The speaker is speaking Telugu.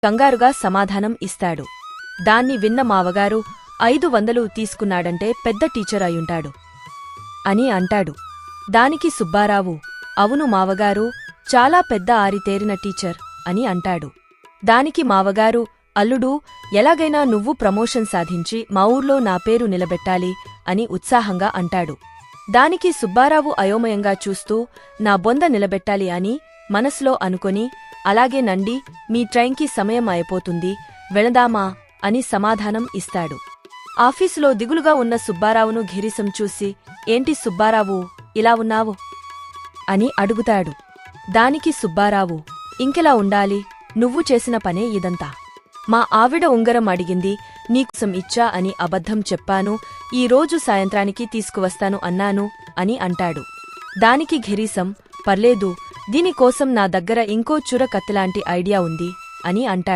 కంగారుగా సమాధానం ఇస్తాడు. దాన్ని విన్న మావగారు 500 తీసుకున్నాడంటే పెద్ద టీచర్ అయుంటాడు అని అంటాడు. దానికి సుబ్బారావు, అవును మావగారు, చాలా పెద్ద ఆరితేరిన టీచర్ అని అంటాడు. దానికి మావగారు, అల్లుడూ, ఎలాగైనా నువ్వు ప్రమోషన్ సాధించి మా ఊర్లో నా పేరు నిలబెట్టాలి అని ఉత్సాహంగా అంటాడు. దానికి సుబ్బారావు అయోమయంగా చూస్తూ, నా బొంద నిలబెట్టాలి అని మనసులో అనుకొని, అలాగే నండి, మీ ట్రైన్కి సమయం అయిపోతుంది, వెళదామా అని సమాధానం ఇస్తాడు. ఆఫీసులో దిగులుగా ఉన్న సుబ్బారావును గిరీశం చూసి, ఏంటి సుబ్బారావు, ఇలా ఉన్నావు అని అడుగుతాడు. దానికి సుబ్బారావు, ఇంకెలా ఉండాలి, నువ్వు చేసిన పనే ఇదంతా. మా ఆవిడ ఉంగరం అడిగింది, నీకోసం ఇచ్చా అని అబద్ధం చెప్పాను, ఈ రోజు సాయంత్రానికి తీసుకువస్తాను అన్నాను అని అంటాడు. దానికి గిరీశం, పర్లేదు, దీనికోసం నా దగ్గర ఇంకో చుర కత్తిలాంటి ఐడియా ఉంది అని అంటాడు.